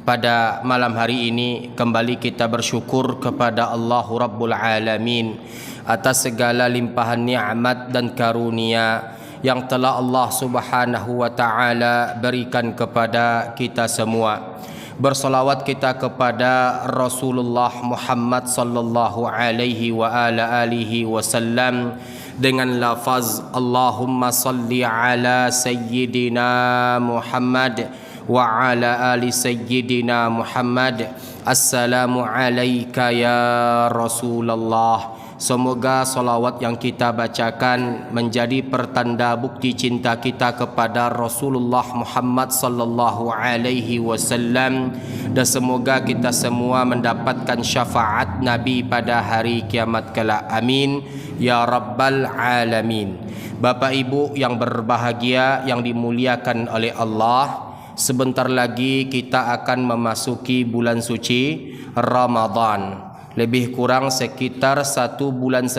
pada malam hari ini kembali kita bersyukur kepada Allah Rabbul Alamin atas segala limpahan nikmat dan karunia yang telah Allah Subhanahu wa taala berikan kepada kita semua. Bersalawat kita kepada Rasulullah Muhammad sallallahu alaihi wa ala alihi wasallam dengan lafaz Allahumma salli ala sayyidina Muhammad wa ala ali sayyidina Muhammad. Assalamu alayka ya Rasulullah. Semoga salawat yang kita bacakan menjadi pertanda bukti cinta kita kepada Rasulullah Muhammad sallallahu alaihi wasallam, dan semoga kita semua mendapatkan syafaat Nabi pada hari kiamat kelak. Amin ya rabbal alamin. Bapak Ibu yang berbahagia yang dimuliakan oleh Allah, sebentar lagi kita akan memasuki bulan suci Ramadan. Lebih kurang sekitar 1,5 bulan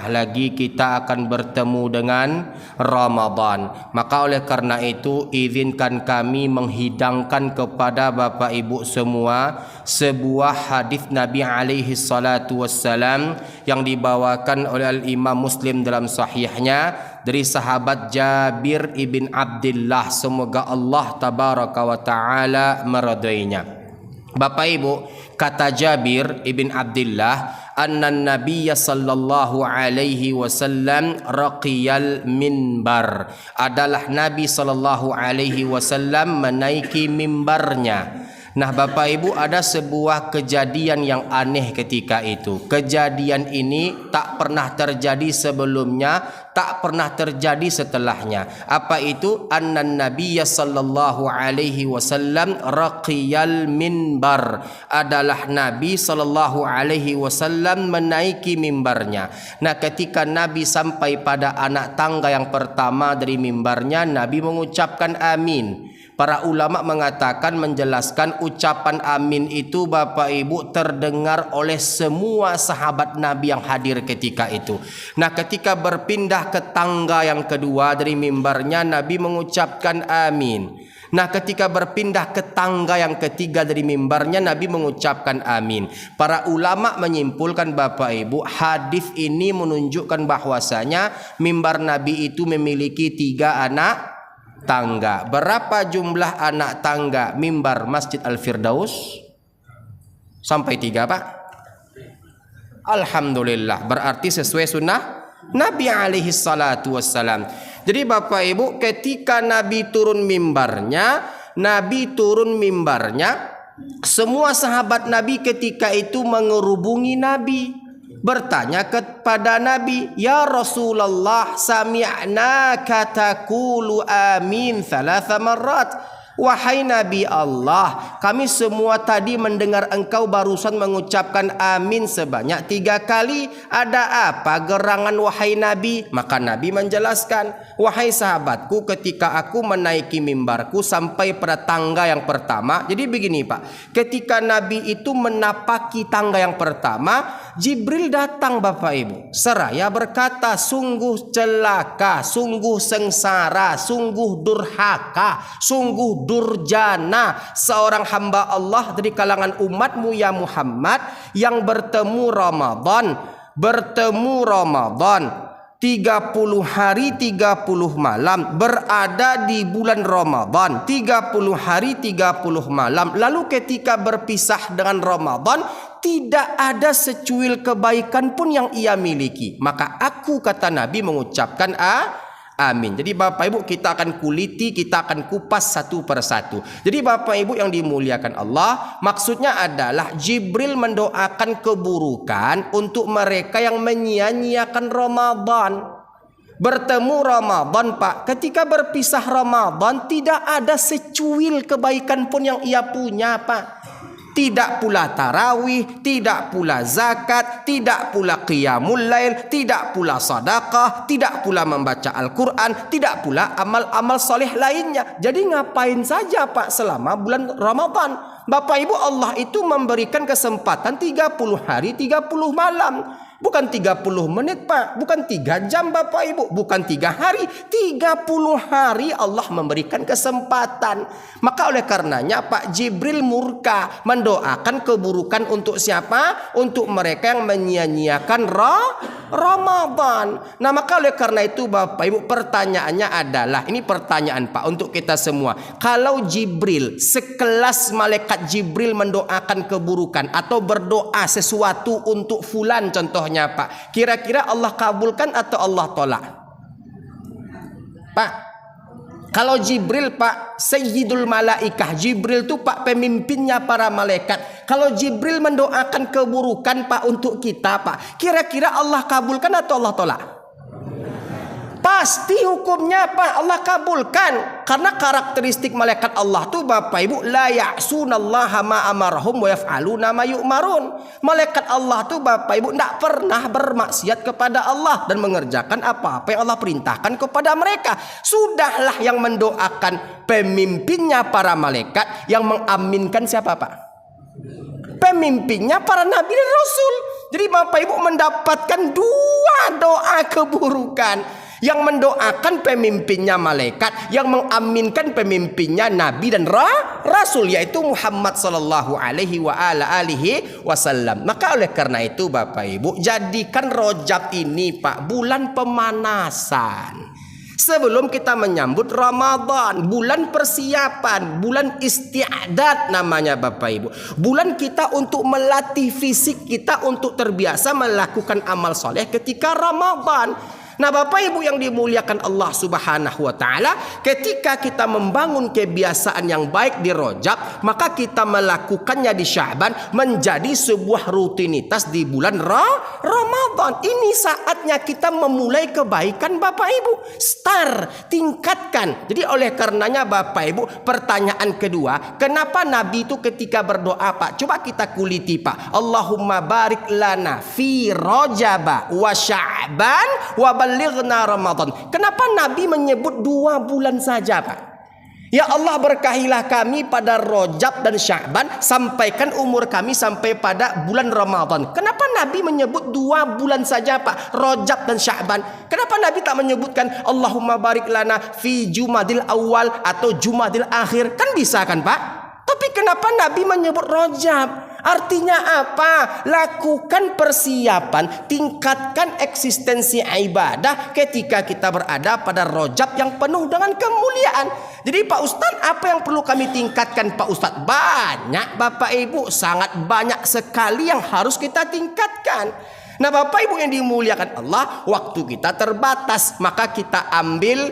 lagi kita akan bertemu dengan Ramadan. Maka oleh karena itu izinkan kami menghidangkan kepada Bapak Ibu semua sebuah hadis Nabi alaihi salatu wassalam yang dibawakan oleh Al-Imam Muslim dalam sahihnya dari sahabat Jabir ibn Abdullah, semoga Allah tabaraka wa taala meridainya. Bapak Ibu, kata Jabir ibn Abdullah, anna nabiyya sallallahu alaihi wasallam raqiyal minbar, adalah Nabi sallallahu alaihi wasallam menaiki mimbarnya. Nah Bapak Ibu, ada sebuah kejadian yang aneh ketika itu. Kejadian ini tak pernah terjadi sebelumnya, tak pernah terjadi setelahnya. Apa itu? Annan nabiyya sallallahu alaihi wasallam raqiyal minbar, adalah Nabi sallallahu alaihi wasallam menaiki mimbarnya. Nah ketika Nabi sampai pada anak tangga yang pertama dari mimbarnya, Nabi mengucapkan amin. Para ulama mengatakan, menjelaskan ucapan amin itu Bapak Ibu terdengar oleh semua sahabat Nabi yang hadir ketika itu. Nah ketika berpindah ke tangga yang kedua dari mimbarnya, Nabi mengucapkan amin. Nah ketika berpindah ke tangga yang ketiga dari mimbarnya, Nabi mengucapkan amin. Para ulama menyimpulkan Bapak Ibu, hadis ini menunjukkan bahwasanya mimbar Nabi itu memiliki 3 anak tangga. Berapa jumlah anak tangga mimbar Masjid Al-Firdaus? Sampai 3 Pak? Alhamdulillah, berarti sesuai sunnah Nabi alaihi salatu wassalam. Jadi Bapak Ibu, ketika Nabi turun mimbarnya, semua sahabat Nabi ketika itu mengerubungi Nabi, bertanya kepada Nabi, ya Rasulullah, sami'na katakulu amin 3 marrat. Wahai Nabi Allah, kami semua tadi mendengar engkau barusan mengucapkan amin sebanyak 3 kali. Ada apa gerangan wahai Nabi? Maka Nabi menjelaskan, wahai sahabatku, ketika aku menaiki mimbarku sampai pada tangga yang pertama. Jadi begini Pak, ketika Nabi itu menapaki tangga yang pertama, Jibril datang Bapak Ibu, seraya berkata, sungguh celaka, sungguh sengsara, sungguh durhaka, sungguh durjana seorang hamba Allah dari kalangan umatmu ya Muhammad yang bertemu Ramadan 30 hari 30 malam, berada di bulan Ramadan 30 hari 30 malam, lalu ketika berpisah dengan Ramadan tidak ada secuil kebaikan pun yang ia miliki. Maka aku, kata Nabi, mengucapkan amin. Jadi Bapak Ibu, kita akan kuliti, kita akan kupas satu persatu. Jadi Bapak Ibu yang dimuliakan Allah, maksudnya adalah Jibril mendoakan keburukan untuk mereka yang menyia-nyiakan Ramadan. Bertemu Ramadan Pak, ketika berpisah Ramadan tidak ada secuil kebaikan pun yang ia punya Pak. Tidak pula tarawih, tidak pula zakat, tidak pula qiyamul lail, tidak pula sedekah, tidak pula membaca Al-Quran, tidak pula amal-amal soleh lainnya. Jadi ngapain saja Pak selama bulan Ramadan? Bapak Ibu, Allah itu memberikan kesempatan 30 hari 30 malam. Bukan 30 menit Pak, bukan 3 jam Bapak Ibu, bukan 3 hari, 30 hari Allah memberikan kesempatan. Maka oleh karenanya Pak Jibril murka mendoakan keburukan untuk siapa? Untuk mereka yang menyia-nyiakan Ramadan. Nah maka oleh karena itu Bapak Ibu, pertanyaannya adalah, ini pertanyaan Pak untuk kita semua. Kalau Jibril, sekelas malaikat Jibril mendoakan keburukan atau berdoa sesuatu untuk fulan contohnya Pak, kira-kira Allah kabulkan atau Allah tolak? Pak, kalau Jibril Pak, Sayyidul Malaikah, Jibril itu Pak pemimpinnya para malaikat. Kalau Jibril mendoakan keburukan Pak untuk kita Pak, kira-kira Allah kabulkan atau Allah tolak? Pasti hukumnya Pak Allah kabulkan. Karena karakteristik malaikat Allah tuh Bapak Ibu, la ya'sunallaha ma amarahum wa yaf'aluna ma yu'marun. Malaikat Allah tuh Bapak Ibu tidak pernah bermaksiat kepada Allah dan mengerjakan apa-apa yang Allah perintahkan kepada mereka. Sudahlah yang mendoakan pemimpinnya para malaikat, yang mengaminkan siapa Pak? Pemimpinnya para nabi dan rasul. Jadi Bapak Ibu mendapatkan 2 doa keburukan. Yang mendoakan pemimpinnya malaikat, yang mengaminkan pemimpinnya nabi dan rasul, yaitu Muhammad sallallahu alaihi wasallam. Maka oleh karena itu Bapak Ibu, jadikan Rajab ini Pak bulan pemanasan. Sebelum kita menyambut Ramadan, bulan persiapan, bulan isti'adat namanya Bapak Ibu. Bulan kita untuk melatih fisik kita untuk terbiasa melakukan amal soleh ketika Ramadan. Nah Bapak Ibu yang dimuliakan Allah Subhanahu wa ta'ala, ketika kita membangun kebiasaan yang baik di Rajab, maka kita melakukannya di Sya'ban menjadi sebuah rutinitas di bulan Ramadan. Ini saatnya kita memulai kebaikan Bapak Ibu. Tingkatkan. Jadi oleh karenanya Bapak Ibu, pertanyaan kedua, kenapa Nabi itu ketika berdoa Pak, coba kita kuliti Pak, Allahumma barik lana fi Rajab wa Sya'ban wa balighna Ramadan. Kenapa Nabi menyebut 2 bulan saja Pak? Ya Allah, berkahilah kami pada Rajab dan Sya'ban, sampaikan umur kami sampai pada bulan Ramadan. Kenapa Nabi menyebut 2 bulan saja Pak, Rajab dan Sya'ban? Kenapa Nabi tak menyebutkan Allahumma barik lana fi Jumadil Awal atau Jumadil Akhir? Kan bisa kan Pak? Tapi kenapa Nabi menyebut Rajab? Artinya apa? Lakukan persiapan, tingkatkan eksistensi ibadah ketika kita berada pada Rajab yang penuh dengan kemuliaan. Jadi Pak Ustadz, apa yang perlu kami tingkatkan Pak Ustadz? Banyak Bapak Ibu, sangat banyak sekali yang harus kita tingkatkan. Nah Bapak Ibu yang dimuliakan Allah, waktu kita terbatas, maka kita ambil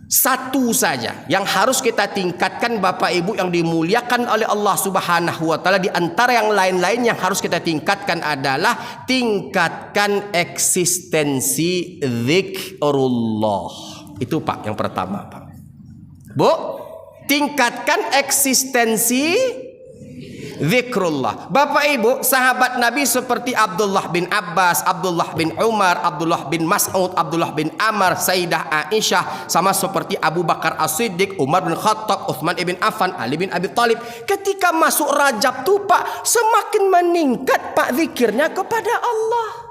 1 saja yang harus kita tingkatkan Bapak Ibu yang dimuliakan oleh Allah Subhanahu wa ta'ala. Di antara yang lain-lain yang harus kita tingkatkan adalah tingkatkan eksistensi zikrullah. Itu Pak yang pertama Pak. Bu, tingkatkan eksistensi zikrullah. Bapak Ibu, sahabat Nabi seperti Abdullah bin Abbas, Abdullah bin Umar, Abdullah bin Mas'ud, Abdullah bin Amr, Sayyidah Aisyah, sama seperti Abu Bakar As-Siddiq, Umar bin Khattab, Uthman ibn Affan, Ali bin Abi Thalib, ketika masuk Rajab tuh Pak, semakin meningkat Pak zikirnya kepada Allah.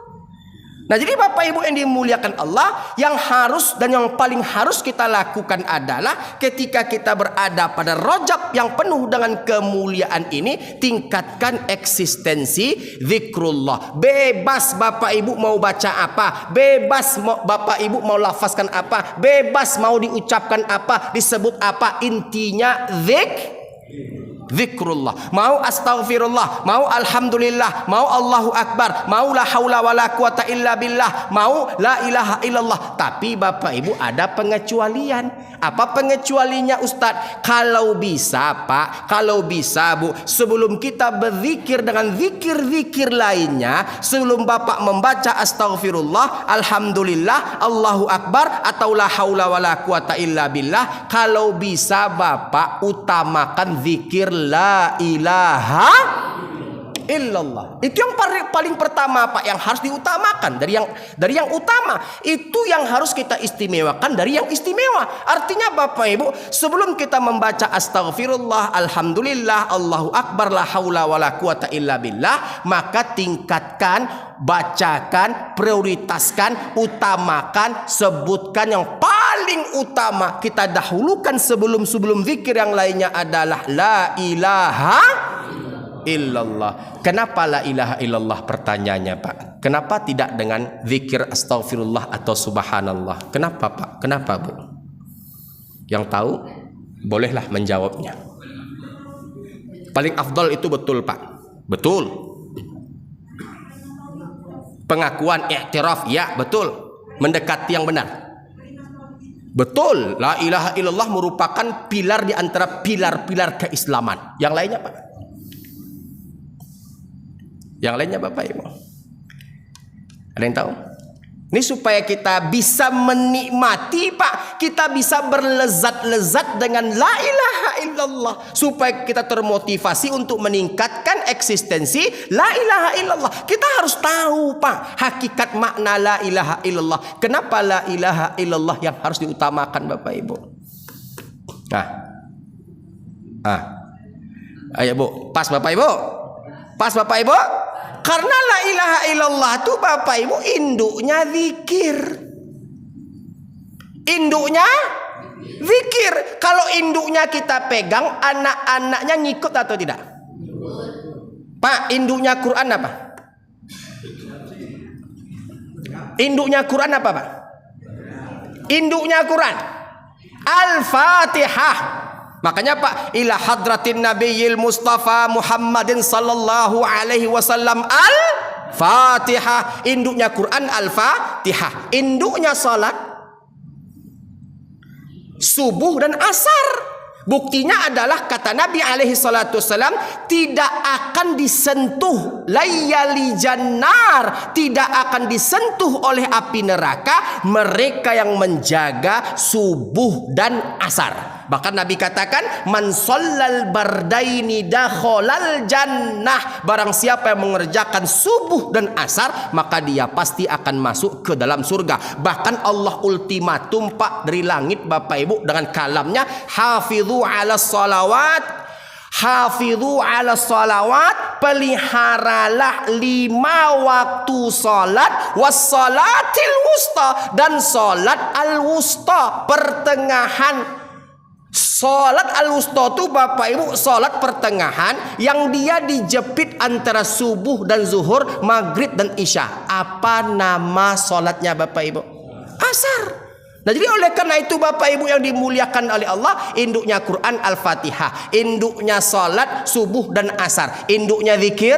Nah jadi Bapak Ibu yang dimuliakan Allah, yang harus dan yang paling harus kita lakukan adalah ketika kita berada pada Rajab yang penuh dengan kemuliaan ini, tingkatkan eksistensi zikrullah. Bebas Bapak Ibu mau baca apa, bebas Bapak Ibu mau lafazkan apa, bebas mau diucapkan apa, disebut apa, intinya zikrullah. Mau astaghfirullah, mau alhamdulillah, mau Allahu akbar, mau la haula wala quwata illa billah, mau la ilaha illallah. Tapi Bapak Ibu ada pengecualian. Apa pengecualinya Ustadz? Kalau bisa Pak, kalau bisa Bu, sebelum kita berzikir dengan zikir-zikir lainnya, sebelum Bapak membaca astaghfirullah, alhamdulillah, Allahu akbar atau la haula wala quwata illa billah, kalau bisa Bapak utamakan zikir la ilaha illallah. Itu yang paling pertama Pak, yang harus diutamakan dari yang utama. Itu yang harus kita istimewakan dari yang istimewa. Artinya Bapak Ibu, sebelum kita membaca astaghfirullah, alhamdulillah, Allahu akbar, la haula wala quwata illa billah, maka tingkatkan bacakan, prioritaskan, utamakan, sebutkan yang paling utama. Kita dahulukan sebelum zikir yang lainnya adalah la ilaha illallah. Kenapa la ilaha illallah pertanyaannya Pak? Kenapa tidak dengan zikir astaghfirullah atau subhanallah? Kenapa Pak? Kenapa Bu? Yang tahu bolehlah menjawabnya. Paling afdal itu betul Pak. Betul. Pengakuan i'tiraf ya betul. Mendekati yang benar. Betul. La ilaha illallah merupakan pilar di antara pilar-pilar keislaman. Yang lainnya Pak? Yang lainnya Bapak Ibu? Ada yang tahu? Ini supaya kita bisa menikmati Pak, kita bisa berlezat-lezat dengan la ilaha illallah, supaya kita termotivasi untuk meningkatkan eksistensi la ilaha illallah. Kita harus tahu Pak hakikat makna la ilaha illallah. Kenapa la ilaha illallah yang harus diutamakan Bapak Ibu? Ayo Bu, pas Bapak Ibu? Pas Bapak Ibu? Karena la ilaha illallah itu Bapak Ibu induknya zikir. Induknya zikir. Kalau induknya kita pegang, anak-anaknya ngikut atau tidak? Pak, induknya Quran apa? Induknya Quran apa Pak? Induknya Quran Al-Fatihah. Makanya Pak, ila hadratin nabiyil mustafa Muhammadin sallallahu alaihi wasallam al-Fatihah. Induknya Quran al-Fatihah. Induknya salat subuh dan asar. Buktinya adalah kata Nabi alaihi salatu wasallam, tidak akan disentuh layali jannar, tidak akan disentuh oleh api neraka mereka yang menjaga subuh dan asar. Bahkan Nabi katakan, man shallal bardaini dakhalal jannah. Barang siapa yang mengerjakan subuh dan asar, maka dia pasti akan masuk ke dalam surga. Bahkan Allah ultimatum Pak dari langit Bapak Ibu dengan kalamnya, hafidhu ala salawat, hafidhu ala salawat, peliharalah 5 waktu salat, wassalatil wusta, dan salat al-wusta, pertengahan. Salat al-wusta itu Bapak Ibu salat pertengahan yang dia dijepit antara subuh dan zuhur, maghrib dan isya. Apa nama salatnya Bapak Ibu? Asar. Nah jadi oleh karena itu Bapak Ibu yang dimuliakan oleh Allah, induknya Quran Al-Fatihah, induknya salat subuh dan asar, induknya zikir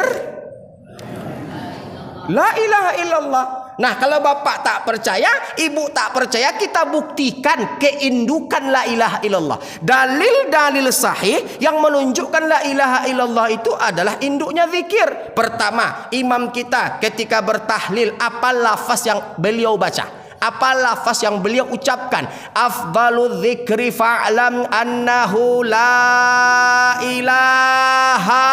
la ilaha illallah. Nah kalau Bapak tak percaya, Ibu tak percaya, kita buktikan keindukan la ilaha illallah. Dalil-dalil sahih yang menunjukkan la ilaha illallah itu adalah induknya zikir. Pertama, imam kita ketika bertahlil, apa lafaz yang beliau baca? Apa lafaz yang beliau ucapkan? Afdalu dzikri fa'lam annahu la ilaha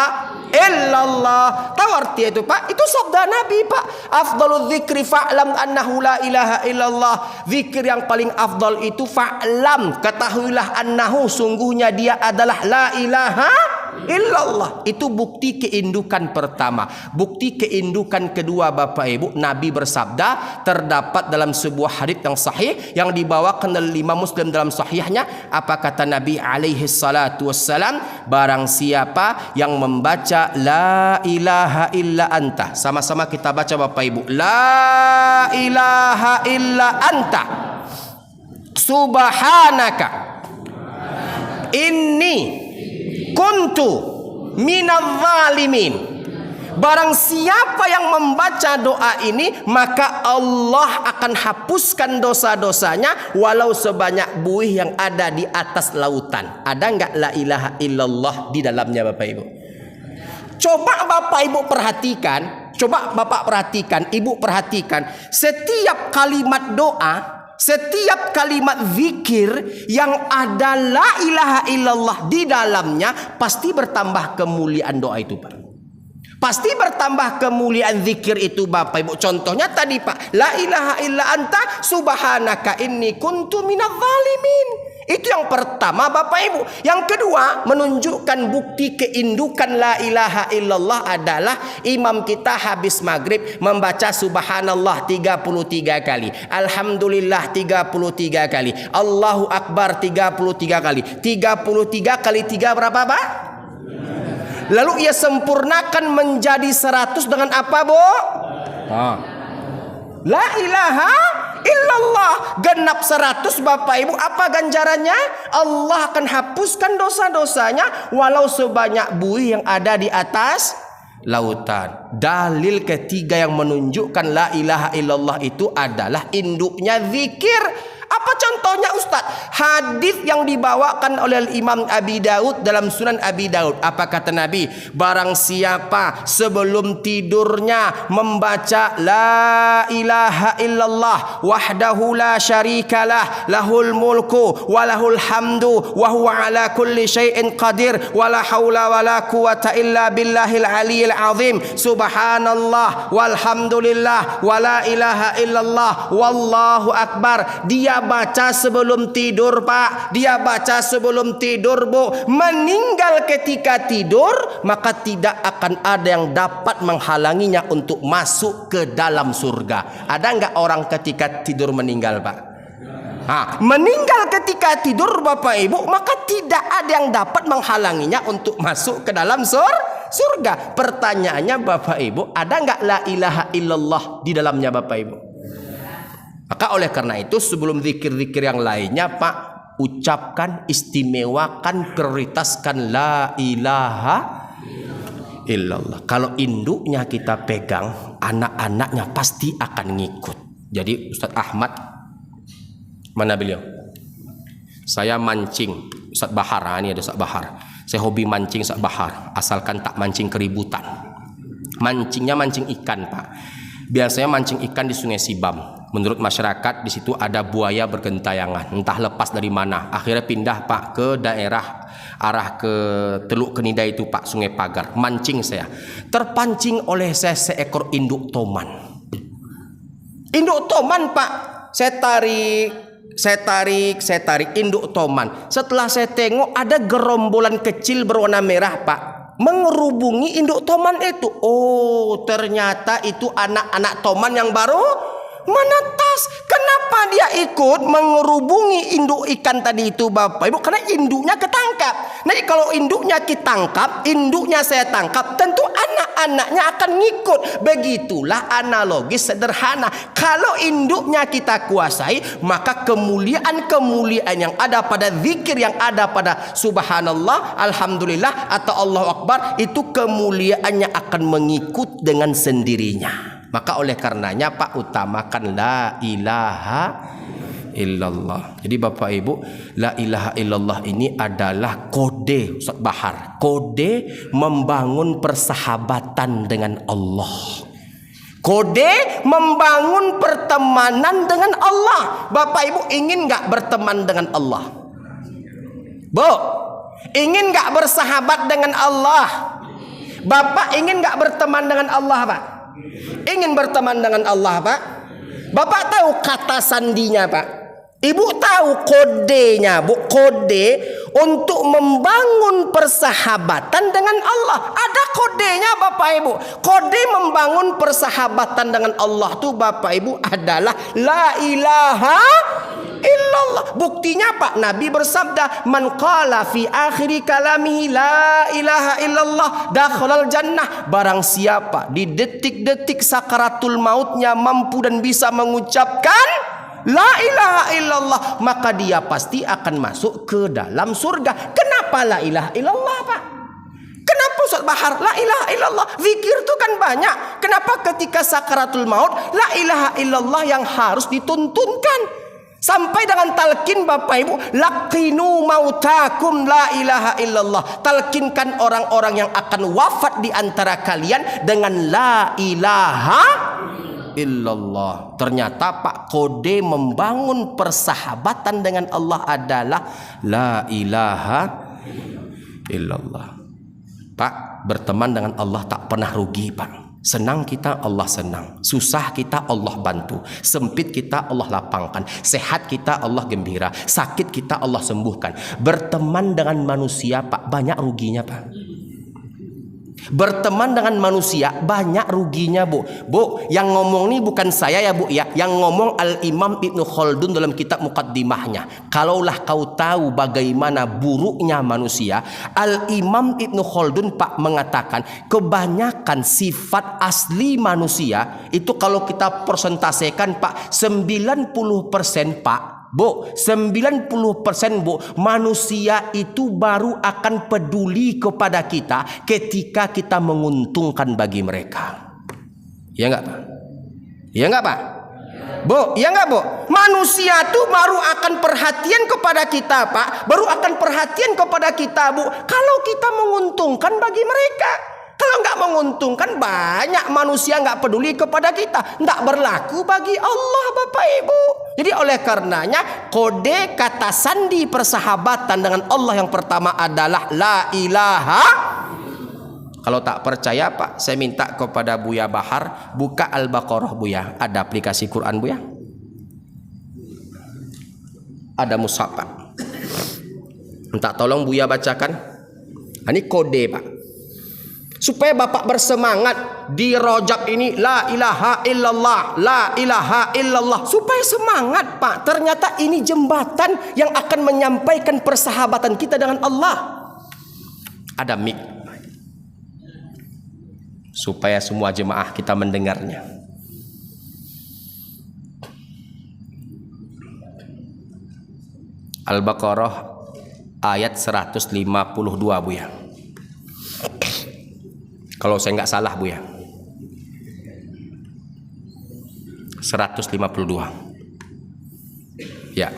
illallah. Tahu arti itu Pak? Itu sabda Nabi Pak. Afdalu dzikri fa'lam annahu la ilaha illallah. Zikir yang paling afdal itu fa'lam, ketahuilah annahu, sungguhnya dia adalah la ilaha illallah. Itu bukti keindukan pertama. Bukti keindukan kedua Bapak Ibu, Nabi bersabda, terdapat dalam sebuah hadits yang sahih yang dibawakan oleh Imam Muslim dalam sahihnya. Apa kata Nabi alaihi salatu wassalam? Barang siapa yang membaca la ilaha illa anta, sama-sama kita baca Bapak Ibu, la ilaha illa anta subhanaka inni kuntu minadz zalimin. Barang siapa yang membaca doa ini, maka Allah akan hapuskan dosa-dosanya walau sebanyak buih yang ada di atas lautan. Ada enggak la ilaha illallah di dalamnya Bapak Ibu? Coba Bapak Ibu perhatikan, coba Bapak perhatikan, Ibu perhatikan, setiap kalimat doa, setiap kalimat zikir yang ada la ilaha illallah di dalamnya pasti bertambah kemuliaan doa itu Pak. Pasti bertambah kemuliaan zikir itu Bapak Ibu. Contohnya tadi Pak, la ilaha illa anta subhanaka inni kuntu minadz zalimin. Itu yang pertama Bapak Ibu. Yang kedua, menunjukkan bukti keindukan la ilaha illallah adalah imam kita habis maghrib membaca subhanallah 33 kali, alhamdulillah 33 kali, Allahu akbar 33 kali. 33 kali 3 berapa Pak? Lalu ia sempurnakan menjadi 100 dengan apa Bu? La ilaha illallah genap 100 Bapak Ibu. Apa ganjarannya? Allah akan hapuskan dosa-dosanya walau sebanyak buih yang ada di atas lautan. Dalil ketiga yang menunjukkan la ilaha illallah itu adalah induknya zikir. Apa contohnya Ustaz? Hadis yang dibawakan oleh Imam Abi Daud dalam Sunan Abi Daud. Apa kata Nabi? Barang siapa sebelum tidurnya membaca la ilaha illallah wahdahu la syarikalah lahul mulku walahul hamdu wa huwa ala kulli syai'in qadir wala haula wala quwata illa billahil aliyil azim subhanallah walhamdulillah wala ilaha illallah wallahu akbar. Dia baca sebelum tidur Pak, dia baca sebelum tidur Bu, meninggal ketika tidur, maka tidak akan ada yang dapat menghalanginya untuk masuk ke dalam surga. Ada nggak orang ketika tidur meninggal Pak? Meninggal ketika tidur Bapak Ibu, maka tidak ada yang dapat menghalanginya untuk masuk ke dalam surga. Pertanyaannya Bapak Ibu, ada nggak la ilaha illallah di dalamnya Bapak Ibu? Maka oleh karena itu sebelum zikir-zikir yang lainnya Pak, ucapkan, istimewakan, prioritaskan la ilaha illallah. Kalau induknya kita pegang, anak-anaknya pasti akan ngikut. Jadi Ustadz Ahmad, mana beliau? Saya mancing, Ustadz Bahar, ini ada Ustadz Bahar. Saya hobi mancing Ustadz Bahar, asalkan tak mancing keributan. Mancingnya mancing ikan Pak. Biasanya mancing ikan di Sungai Sibam. Menurut masyarakat di situ ada buaya bergentayangan, entah lepas dari mana. Akhirnya pindah Pak ke daerah arah ke Teluk Kenida itu Pak, Sungai Pagar. Mancing saya, terpancing oleh saya seekor induk toman. Induk toman Pak, saya tarik induk toman. Setelah saya tengok ada gerombolan kecil berwarna merah Pak, mengerubungi induk toman itu. Oh, ternyata itu anak-anak toman yang baru menetas. Kenapa dia ikut mengerubungi induk ikan tadi itu Bapak Ibu? Karena induknya ketangkap. Nah kalau induknya ditangkap, induknya saya tangkap, tentu anak-anaknya akan ngikut. Begitulah analogis sederhana. Kalau induknya kita kuasai, maka kemuliaan-kemuliaan yang ada pada zikir, yang ada pada subhanallah, alhamdulillah atau Allahu Akbar, itu kemuliaannya akan mengikut dengan sendirinya. Maka oleh karenanya Pak, utamakan la ilaha illallah. Jadi Bapak Ibu, la ilaha illallah ini adalah kode Ustaz Bahar, kode membangun persahabatan dengan Allah, kode membangun pertemanan dengan Allah. Bapak Ibu ingin nggak berteman dengan Allah? Bu, ingin nggak bersahabat dengan Allah? Bapak ingin nggak berteman dengan Allah Pak? Ingin berteman dengan Allah Pak? Bapak tahu kata sandinya Pak? Ibu tahu kodenya Bu? Kode untuk membangun persahabatan dengan Allah. Ada kodenya Bapak Ibu. Kode membangun persahabatan dengan Allah itu Bapak Ibu adalah la ilaha illallah. Buktinya Pak, Nabi bersabda, man qala fi akhiri kalamihi la ilaha illallah dakhalal jannah. Barang siapa di detik-detik sakaratul mautnya mampu dan bisa mengucapkan la ilaha illallah, maka dia pasti akan masuk ke dalam surga. Kenapa la ilaha illallah Pak? Kenapa Ustaz Bahar la ilaha illallah? Zikir itu kan banyak. Kenapa ketika sakaratul maut la ilaha illallah yang harus dituntunkan? Sampai dengan talqin Bapak Ibu, laqinu mautakum la ilaha illallah. Talqinkan orang-orang yang akan wafat di antara kalian dengan la ilaha illallah. Ternyata Pak, kode membangun persahabatan dengan Allah adalah la ilaha illallah. Pak, berteman dengan Allah tak pernah rugi Pak. Senang kita Allah senang, susah kita Allah bantu, sempit kita Allah lapangkan, sehat kita Allah gembira, sakit kita Allah sembuhkan. Berteman dengan manusia Pak, banyak ruginya Pak. Berteman dengan manusia banyak ruginya Bu. Bu, yang ngomong ini bukan saya ya Bu ya, yang ngomong Al-Imam Ibnu Khaldun dalam kitab Muqaddimahnya. Kalaulah kau tahu bagaimana buruknya manusia, Al-Imam Ibnu Khaldun Pak mengatakan kebanyakan sifat asli manusia itu kalau kita persentasekan Pak 90% Pak Bu, 90% Bu, manusia itu baru akan peduli kepada kita ketika kita menguntungkan bagi mereka. Ya enggak Pak? Ya enggak Pak? Bu, ya enggak Bu? Manusia itu baru akan perhatian kepada kita Pak, baru akan perhatian kepada kita Bu, kalau kita menguntungkan bagi mereka. Kalau nggak menguntungkan, banyak manusia nggak peduli kepada kita, nggak berlaku bagi Allah Bapak Ibu. Jadi oleh karenanya kode kata sandi persahabatan dengan Allah yang pertama adalah la ilaha. Kalau tak percaya Pak, saya minta kepada Buya Bahar buka Al-Baqarah Buya, ada aplikasi Quran Buya, ada mushaf Pak. Minta tolong Buya bacakan. Ini kode Pak, supaya Bapak bersemangat di Rajab ini, la ilaha illallah, la ilaha illallah, supaya semangat Pak. Ternyata ini jembatan yang akan menyampaikan persahabatan kita dengan Allah. Ada mic supaya semua jemaah kita mendengarnya. Al-Baqarah ayat 152 Buya, kalau saya nggak salah Bu ya, 152 ya.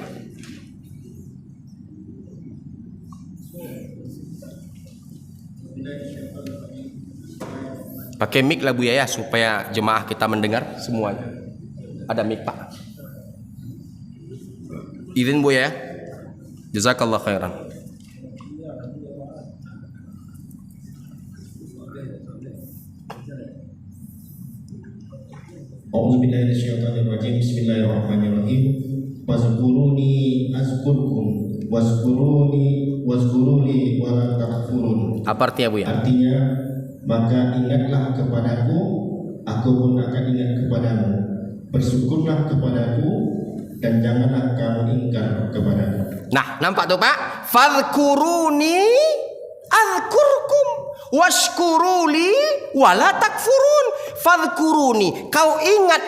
Pakai mic lah Bu ya, supaya jemaah kita mendengar semuanya. Ada mic Pak, izin Bu ya. Jazakallah khairan. A'udzubillahiminasyaitonirrajim. Bismillahirrahmanirrahim. Wazkuruni azkurkum wazkuruni wala takfurun. Apa artinya Bu ya? Artinya, maka ingatlah kepadaku, aku pun akan ingat kepadamu. Bersyukurlah kepadaku dan janganlah kamu ingkar kepadaku. Nah, nampak tuh Pak? Fadhkuruni azkurkum washkuruli wala takfurun. Fadhkuruni, kau ingat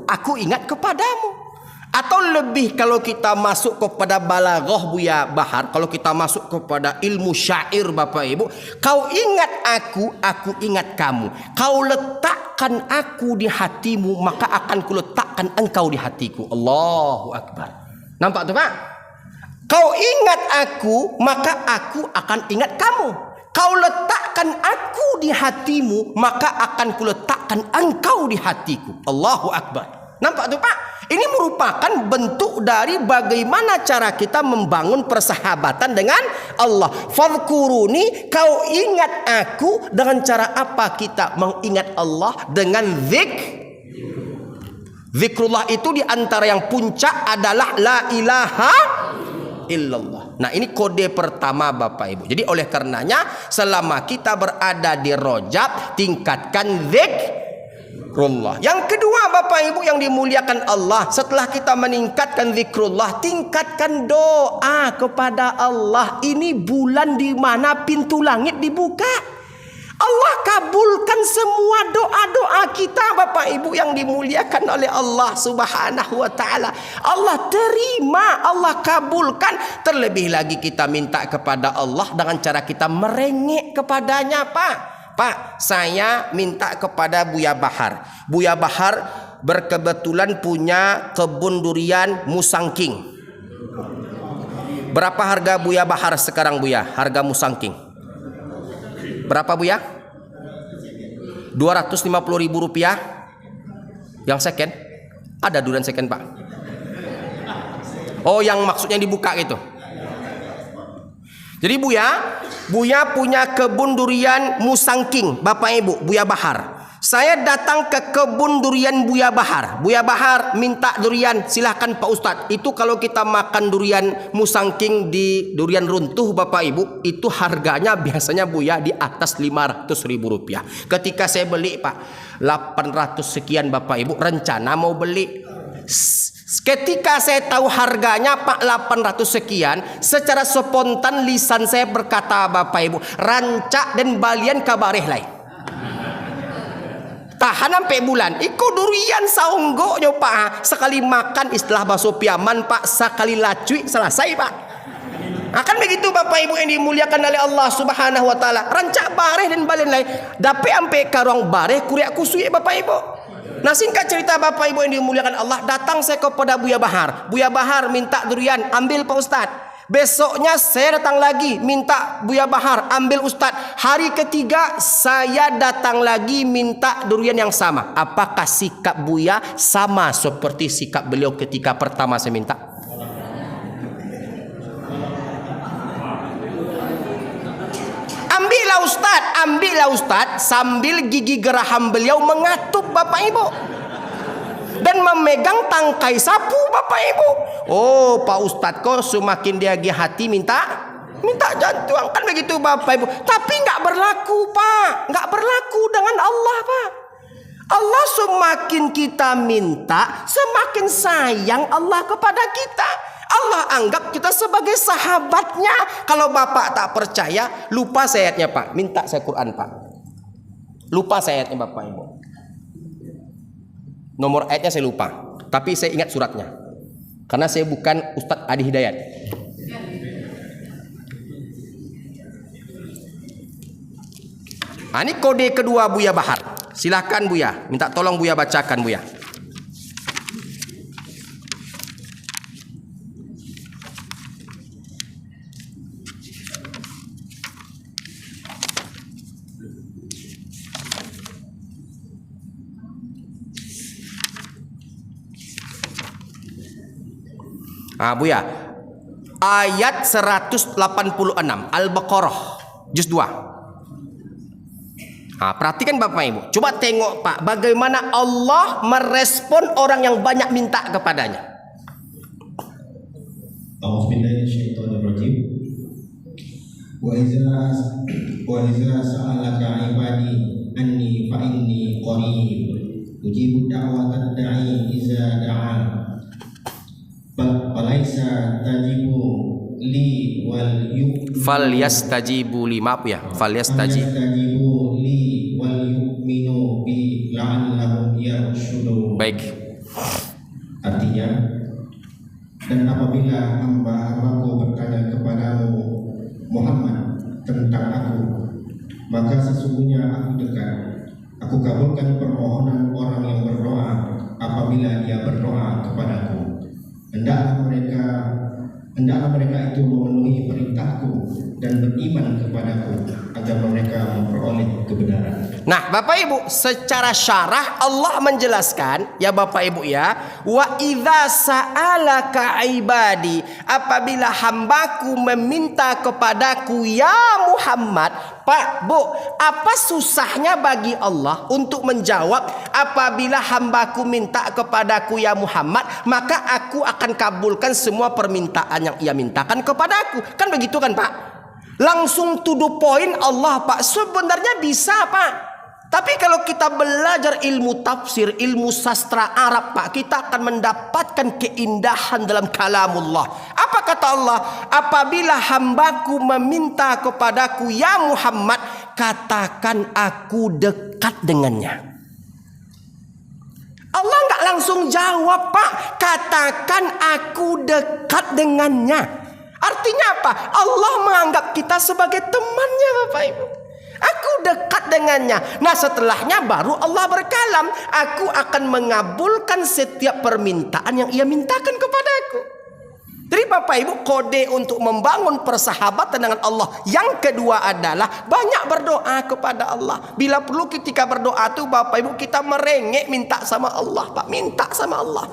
aku ingat kepadamu. Atau lebih kalau kita masuk kepada balaghah Buya Bahar, kalau kita masuk kepada ilmu syair Bapak Ibu, kau ingat aku ingat kamu. Kau letakkan aku di hatimu, maka akan kuletakkan engkau di hatiku. Allahu Akbar. Nampak tuh Pak? Kau ingat aku, maka aku akan ingat kamu. Kau letakkan aku di hatimu, maka akan kuletakkan engkau di hatiku. Allahu Akbar. Nampak tuh Pak? Ini merupakan bentuk dari bagaimana cara kita membangun persahabatan dengan Allah. Fadhkuruni, kau ingat aku. Dengan cara apa kita mengingat Allah? Dengan zikrullah itu diantara yang puncak adalah la ilaha illallah. Nah, ini kode pertama Bapak Ibu. Jadi oleh karenanya selama kita berada di Rajab, tingkatkan zikrullah. Yang kedua Bapak Ibu yang dimuliakan Allah, setelah kita meningkatkan zikrullah, tingkatkan doa kepada Allah. Ini bulan di mana pintu langit dibuka. Allah kabulkan semua doa-doa kita Bapak Ibu yang dimuliakan oleh Allah Subhanahu wa taala. Allah terima, Allah kabulkan. Terlebih lagi kita minta kepada Allah dengan cara kita merengek kepadanya Pak, saya minta kepada Buya Bahar. Buya Bahar berkebetulan punya kebun durian Musangking. Berapa harga Buya Bahar sekarang Buya? Harga Musangking berapa Buya? 250.000 rupiah. Yang second? Ada durian second Pak? Oh, yang maksudnya dibuka gitu. Jadi Buya punya kebun durian Musangking Bapak Ibu, Buya Bahar. Saya datang ke kebun durian Buya Bahar. Buya Bahar minta durian, silahkan Pak Ustadz. Itu kalau kita makan durian musangking di durian runtuh Bapak Ibu, itu harganya biasanya Buya di atas 500.000 rupiah. Ketika saya beli Pak, 800 sekian Bapak Ibu, rencana mau beli. Ketika saya tahu harganya Pak 800 sekian, secara spontan lisan saya berkata Bapak Ibu, rancak dan balian kabareh lain. Tahan sampai bulan. Iku durian saunggoknya Pak. Sekali makan istilah bakso piaman Pak, sekali lacui selesai Pak. Akan begitu Bapak Ibu yang dimuliakan oleh Allah Subhanahu wa taala. Rancak bareh dan balian lain. Dapat sampai karong bareh kuriak kusui Bapak Ibu. Nah, singkat cerita Bapak Ibu yang dimuliakan Allah, datang saya kepada Buya Bahar. Buya Bahar minta durian, ambil Pak Ustadz. Besoknya saya datang lagi minta Buya Bahar, ambil Ustadz. Hari ketiga saya datang lagi minta durian yang sama. Apakah sikap Buya sama seperti sikap beliau ketika pertama saya minta? Ambillah Ustadz, sambil gigi geraham beliau mengatup Bapak Ibu. Dan memegang tangkai sapu Bapak Ibu. Oh Pak Ustadz kok semakin dia hati minta jantung. Kan begitu Bapak Ibu. Tapi nggak berlaku Pak. Nggak berlaku dengan Allah Pak. Allah semakin kita minta, semakin sayang Allah kepada kita. Allah anggap kita sebagai sahabatnya. Kalau Bapak tak percaya, lupa saya ayatnya Pak. Minta saya Quran Pak. Lupa saya ayatnya Bapak Ibu. Nomor ayatnya saya lupa, tapi saya ingat suratnya. Karena saya bukan Ustadz Adi Hidayat. Nah, ini kode kedua Buya Bahar. Silahkan Buya, minta tolong Buya bacakan Buya. Buya, ayat 186 Al-Baqarah juz 2. Perhatikan Bapak Ibu, coba tengok Pak, bagaimana Allah merespon orang yang banyak minta kepadanya. A'udzubillahiminasyaitonirrajim. Wa iza sa'alaka ibadi anni fa inni qarib ujibu da'watad da'i iza da'an. Falaisa tajibu li wal falyastajibu li, maaf ya, falyastajibu li wal yu'minu bi la'allahum yarshudun. Baik. Artinya, dan apabila hamba-hambaku bertanya kepadamu Muhammad tentang aku, maka sesungguhnya aku dekat. Aku kabulkan permohonan orang yang berdoa apabila dia berdoa kepadaku. Hendaklah mereka itu memenuhi perintahku dan beriman kepadaku agar mereka memperoleh kebenaran. Nah Bapak Ibu, secara syarah Allah menjelaskan ya Bapak Ibu ya, wa idza sa'alaka ibadi, apabila hambaku meminta kepadaku ya Muhammad. Pak, Bu, apa susahnya bagi Allah untuk menjawab apabila hambaku minta kepadaku ya Muhammad, maka aku akan kabulkan semua permintaan yang ia mintakan kepadaku. Kan begitu kan Pak? Langsung to the point Allah Pak. Sebenarnya bisa Pak. Tapi kalau kita belajar ilmu tafsir, ilmu sastra Arab Pak, kita akan mendapatkan keindahan dalam kalamullah. Apa kata Allah? Apabila hambaku meminta kepadaku ya Muhammad, katakan aku dekat dengannya. Allah nggak langsung jawab Pak, katakan aku dekat dengannya. Artinya apa? Allah menganggap kita sebagai temannya Bapak Ibu. Aku dekat dengannya. Nah setelahnya baru Allah berkalam, aku akan mengabulkan setiap permintaan yang ia mintakan kepadaku. Jadi Bapak Ibu, kode untuk membangun persahabatan dengan Allah yang kedua adalah banyak berdoa kepada Allah. Bila perlu ketika berdoa tuh Bapak Ibu kita merengek minta sama Allah Pak, minta sama Allah.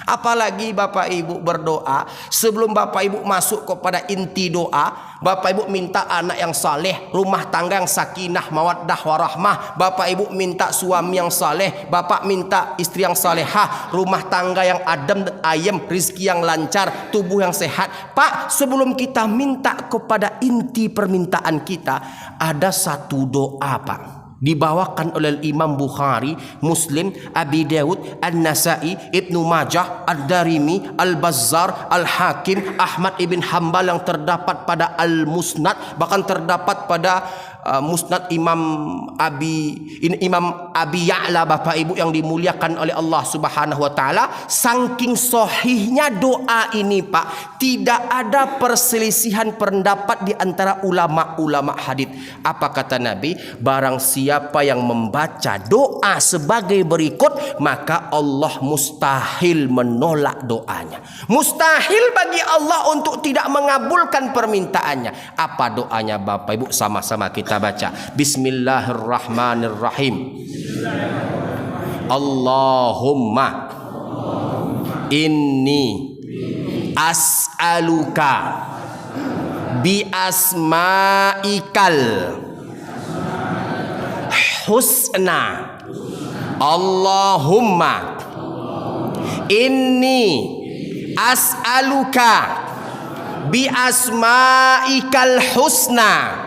Apalagi Bapak Ibu berdoa, sebelum Bapak Ibu masuk kepada inti doa, Bapak Ibu minta anak yang saleh, rumah tangga yang sakinah, mawaddah warahmah. Bapak Ibu minta suami yang saleh, Bapak minta istri yang salehah, rumah tangga yang adem dan ayem, rizki yang lancar, tubuh yang sehat. Pak, sebelum kita minta kepada inti permintaan kita, ada satu doa Pak, dibawakan oleh Imam Bukhari, Muslim, Abi Dawud, An-Nasai, Ibnu Majah, Ad-Darimi, Al-Bazzar, Al-Hakim, Ahmad ibn Hanbal yang terdapat pada Al-Musnad, bahkan terdapat pada Musnad Imam Abi Ya'la Bapak Ibu yang dimuliakan oleh Allah Subhanahu wa taala. Saking sahihnya doa ini Pak, tidak ada perselisihan pendapat di antara ulama-ulama hadis. Apa kata Nabi? Barang siapa yang membaca doa sebagai berikut, maka Allah mustahil menolak doanya. Mustahil bagi Allah untuk tidak mengabulkan permintaannya. Apa doanya Bapak Ibu? Sama-sama kita baca. Bismillahirrahmanirrahim. Allahumma inni as'aluka bi asma'ikal husna. Allahumma inni as'aluka bi asma'ikal husna.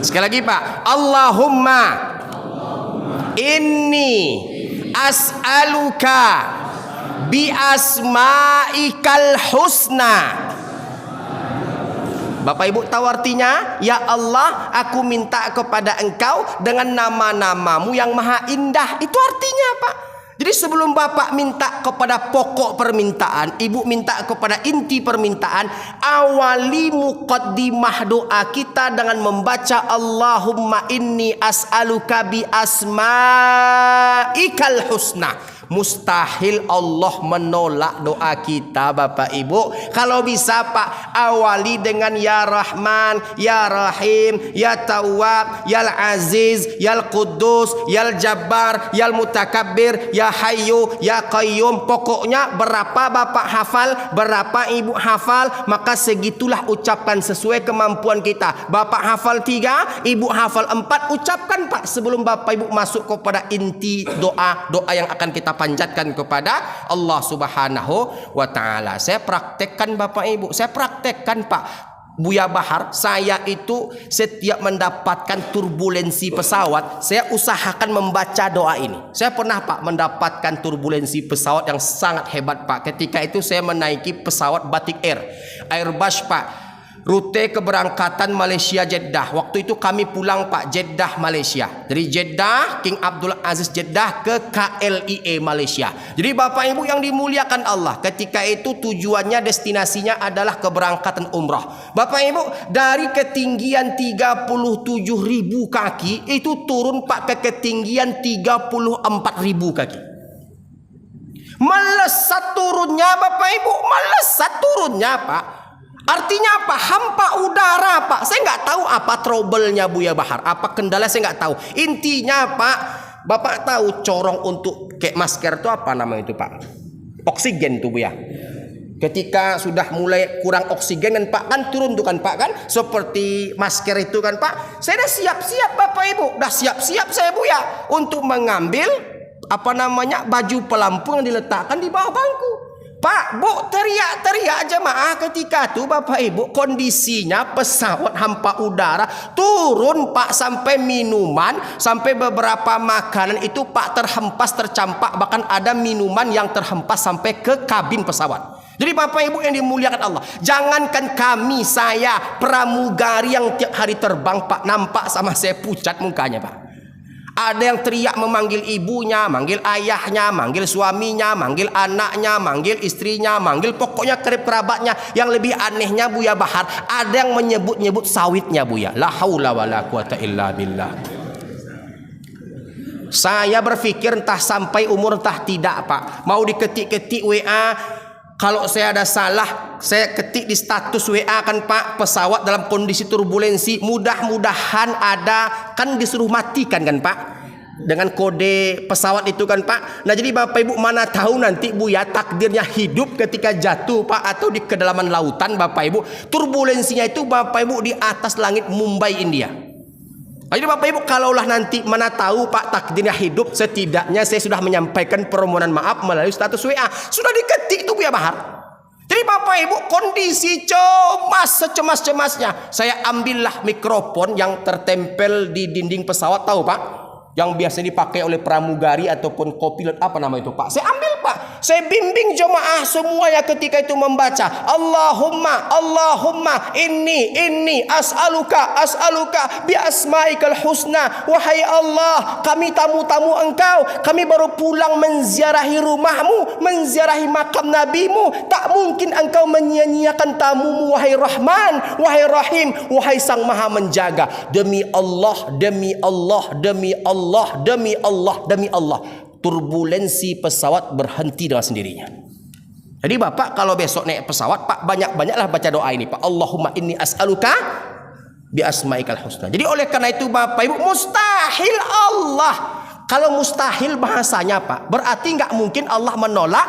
Sekali lagi Pak. Allahumma inni as'aluka bi asma'ikal husna. Bapak Ibu tahu artinya? Ya Allah, aku minta kepada Engkau dengan nama-namamu yang maha indah. Itu artinya Pak. Jadi sebelum Bapak minta kepada pokok permintaan, Ibu minta kepada inti permintaan, awali muqaddimah doa kita dengan membaca Allahumma inni as'aluka bi asma'ikal husna. Mustahil Allah menolak doa kita Bapak Ibu. Kalau bisa Pak, awali dengan Ya Rahman, Ya Rahim, Ya Tawwab, Ya Aziz, Ya Quddus, Ya Jabbar, Ya Mutakabbir, Ya Hayyu, Ya Qayyum. Pokoknya berapa Bapak hafal, berapa Ibu hafal, maka segitulah ucapan sesuai kemampuan kita. Bapak hafal 3, Ibu hafal 4, ucapkan Pak sebelum Bapak Ibu masuk kepada inti doa yang akan kita panjatkan kepada Allah Subhanahu wa taala. Saya praktekkan Bapak Ibu, saya praktekkan Pak. Buya Bahar, saya itu setiap mendapatkan turbulensi pesawat, saya usahakan membaca doa ini. Saya pernah Pak mendapatkan turbulensi pesawat yang sangat hebat Pak. Ketika itu saya menaiki pesawat Batik Air, Airbus Pak. Rute keberangkatan Malaysia Jeddah. Waktu itu kami pulang Pak, Jeddah Malaysia. Dari Jeddah, King Abdul Aziz Jeddah ke KLIA Malaysia. Jadi Bapak Ibu yang dimuliakan Allah, ketika itu tujuannya, destinasinya adalah keberangkatan umrah. Bapak Ibu, dari ketinggian 37.000 kaki itu turun Pak ke ketinggian 34.000 kaki. Melesat turunnya Bapak Ibu, melesat turunnya Pak. Artinya apa? Hampa udara Pak. Saya nggak tahu apa trouble-nya Buya Bahar, apa kendala saya nggak tahu. Intinya Pak, Bapak tahu corong untuk kayak masker itu apa nama itu Pak? Oksigen tuh Buya. Ketika sudah mulai kurang oksigen kan Pak, kan turun tuh kan Pak kan, seperti masker itu kan Pak. Saya udah siap-siap Bapak Ibu, udah siap-siap saya Buya untuk mengambil apa namanya baju pelampung yang diletakkan di bawah bangku. Pak, Bu, teriak-teriak jemaah ketika itu Bapak Ibu, kondisinya pesawat hampa udara turun Pak, sampai minuman, sampai beberapa makanan itu Pak terhempas, tercampak, bahkan ada minuman yang terhempas sampai ke kabin pesawat. Jadi Bapak Ibu yang dimuliakan Allah, jangankan kami, saya pramugari yang tiap hari terbang Pak, nampak sama saya pucat mukanya Pak. Ada yang teriak memanggil ibunya, manggil ayahnya, manggil suaminya, manggil anaknya, manggil istrinya, manggil pokoknya kerabatnya. Yang lebih anehnya Buya Bahar, ada yang menyebut-nyebut sawitnya Buya. La haula wala quwata illa billah. Saya berpikir entah sampai umur entah tidak Pak, mau diketik-ketik WA. Kalau saya ada salah, saya ketik di status WA kan Pak, pesawat dalam kondisi turbulensi, mudah-mudahan ada, kan disuruh matikan kan Pak. dengan kode pesawat itu kan Pak. Nah jadi Bapak Ibu mana tahu nanti Buya takdirnya hidup ketika jatuh Pak, atau di kedalaman lautan Bapak Ibu. Turbulensinya itu Bapak Ibu di atas langit Mumbai India. Nah, jadi Bapak Ibu kalaulah nanti mana tahu Pak takdirnya hidup, setidaknya saya sudah menyampaikan permohonan maaf melalui status WA. Sudah diketik tuh Buya Bahar. Jadi Bapak Ibu kondisi cemas secemas-cemasnya. Saya ambillah mikrofon yang tertempel di dinding pesawat, tahu Pak? Yang biasa dipakai oleh pramugari ataupun kopilot, apa nama itu Pak? Saya ambil Pak. Saya bimbing jemaah semuanya ketika itu membaca Allahumma inni as'aluka bi asma'ikal husna. Wahai Allah, kami tamu-tamu Engkau, kami baru pulang menziarahi rumahmu, menziarahi makam nabimu. Tak mungkin Engkau menyia-nyiakan tamumu, wahai Rahman, wahai Rahim, wahai Sang Maha Menjaga. Demi Allah, demi Allah, demi Allah, demi Allah, demi Allah, turbulensi pesawat berhenti dengan sendirinya. Jadi Bapak kalau besok naik pesawat Pak, banyak-banyaklah baca doa ini Pak. Allahumma inni as'aluka bi asma'ikal husna. Jadi oleh karena itu Bapak Ibu, mustahil Allah. Kalau mustahil bahasanya Pak, berarti nggak mungkin Allah menolak.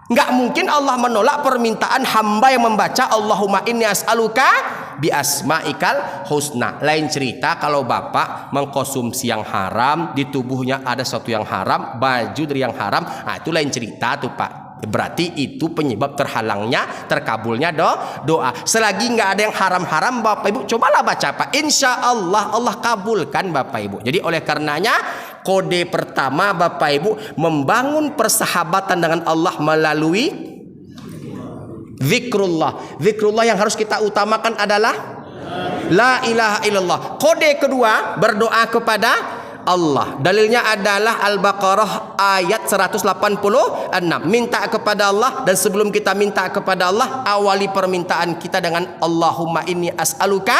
Nggak mungkin Allah menolak permintaan hamba yang membaca Allahumma inni as'aluka bi asma'ikal husna. Lain cerita kalau Bapak mengkonsumsi yang haram, di tubuhnya ada sesuatu yang haram, baju dari yang haram, nah itu lain cerita tuh Pak. Berarti itu penyebab terhalangnya, terkabulnya doa. Selagi nggak ada yang haram-haram Bapak Ibu, cobalah baca Pak. Insya Allah Allah kabulkan Bapak Ibu. Jadi oleh karenanya kode pertama Bapak Ibu, membangun persahabatan dengan Allah melalui zikrullah. Zikrullah yang harus kita utamakan adalah la ilaha illallah. Kode kedua, berdoa kepada Allah. Dalilnya adalah Al-Baqarah ayat 186. Minta kepada Allah, dan sebelum kita minta kepada Allah, awali permintaan kita dengan Allahumma inni as'aluka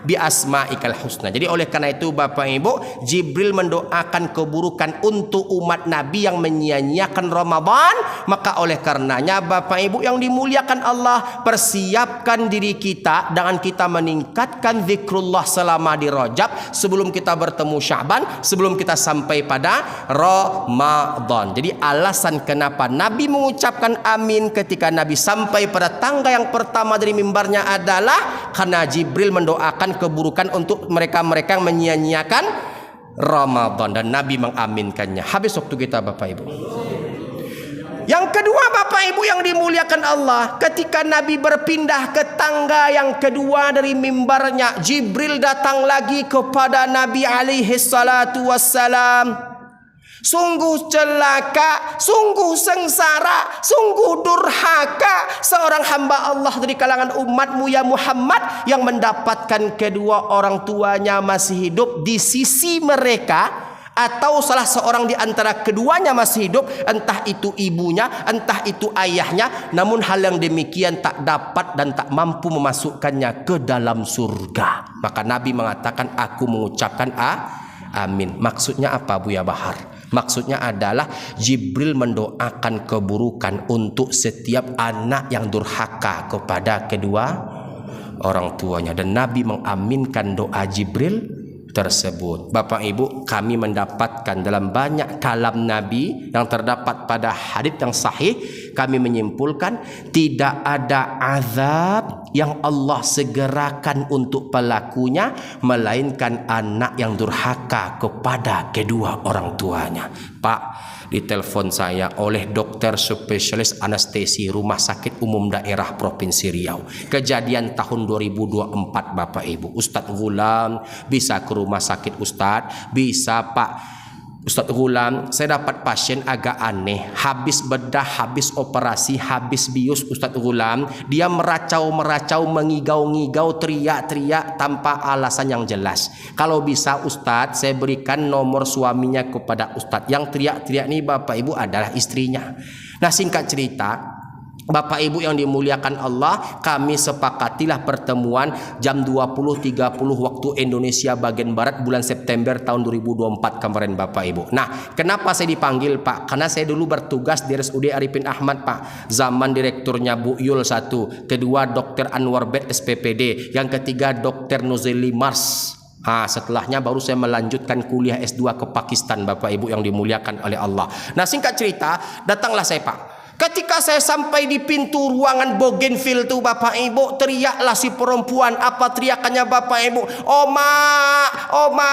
bi asma'ikal husna. Jadi oleh karena itu Bapak Ibu, Jibril mendoakan keburukan untuk umat Nabi yang menyia-nyiakan Ramadan. Maka oleh karenanya Bapak Ibu yang dimuliakan Allah, persiapkan diri kita dengan kita meningkatkan zikrullah selama di Rajab, sebelum kita bertemu Sya'ban, sebelum kita sampai pada Ramadan. Jadi alasan kenapa Nabi mengucapkan amin ketika Nabi sampai pada tangga yang pertama dari mimbarnya adalah karena Jibril mendoakan keburukan untuk mereka-mereka yang menyia-nyiakan Ramadan, dan Nabi mengaminkannya. Habis waktu kita Bapak Ibu. Yang kedua Bapak Ibu yang dimuliakan Allah, ketika Nabi berpindah ke tangga yang kedua dari mimbarnya, Jibril datang lagi kepada Nabi alaihi salatu wassalam. Sungguh celaka, sungguh sengsara, sungguh durhaka seorang hamba Allah dari kalangan umatmu ya Muhammad, yang mendapatkan kedua orang tuanya masih hidup di sisi mereka, atau salah seorang di antara keduanya masih hidup, entah itu ibunya, entah itu ayahnya, namun hal yang demikian tak dapat dan tak mampu memasukkannya ke dalam surga. Maka Nabi mengatakan, aku mengucapkan amin. Maksudnya apa Buya Bahar? Maksudnya adalah Jibril mendoakan keburukan untuk setiap anak yang durhaka kepada kedua orang tuanya, dan Nabi mengaminkan doa Jibril tersebut. Bapak Ibu, kami mendapatkan dalam banyak kalam Nabi yang terdapat pada hadits yang sahih, kami menyimpulkan tidak ada azab yang Allah segerakan untuk pelakunya melainkan anak yang durhaka kepada kedua orang tuanya. Pak, ditelepon saya oleh dokter spesialis anestesi Rumah Sakit Umum Daerah Provinsi Riau. Kejadian tahun 2024 Bapak Ibu. Ustadz Ghulam, bisa ke rumah sakit Ustadz? Bisa Pak. Ustadz Ghulam, saya dapat pasien agak aneh, habis bedah, habis operasi, habis bius Ustadz Ghulam, dia meracau-meracau, mengigau-ngigau, teriak-teriak tanpa alasan yang jelas. Kalau bisa Ustadz, saya berikan nomor suaminya kepada Ustadz. Yang teriak-teriak ini Bapak Ibu adalah istrinya. Nah singkat cerita, Bapak Ibu yang dimuliakan Allah, kami sepakatilah pertemuan jam 20.30 waktu Indonesia bagian Barat bulan September tahun 2024 kemarin Bapak Ibu. Nah, kenapa saya dipanggil Pak? Karena saya dulu bertugas di RSUD Arifin Ahmad Pak. Zaman direkturnya Bu Yul 1, kedua Dr. Anwar Bed SPPD, yang ketiga Dr. Nuzeli Mars Setelahnya baru saya melanjutkan kuliah S2 ke Pakistan, Bapak Ibu yang dimuliakan oleh Allah. Nah, singkat cerita, datanglah saya, Pak. Ketika saya sampai di pintu ruangan Bougainville tuh, Bapak Ibu, teriaklah si perempuan. Apa teriakannya, Bapak Ibu? Oma, Oma,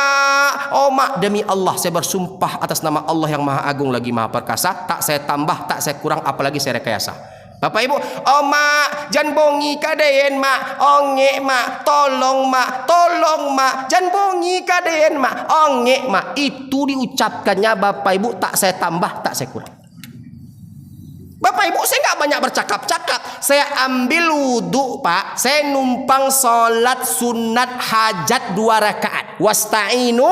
Oma. Demi Allah, saya bersumpah atas nama Allah yang Maha Agung lagi Maha Perkasa, tak saya tambah, tak saya kurang, apalagi saya rekayasa. Bapak Ibu, Oma, jangan bongi kadein mak, onge mak, tolong mak, jangan bongi kadein mak, onge mak. Itu diucapkannya, Bapak Ibu, tak saya tambah, tak saya kurang. Bapak Ibu, saya nggak banyak bercakap-cakap. Saya ambil wudhu, Pak. Saya numpang sholat sunat hajat 2 rakaat. Wasta'inu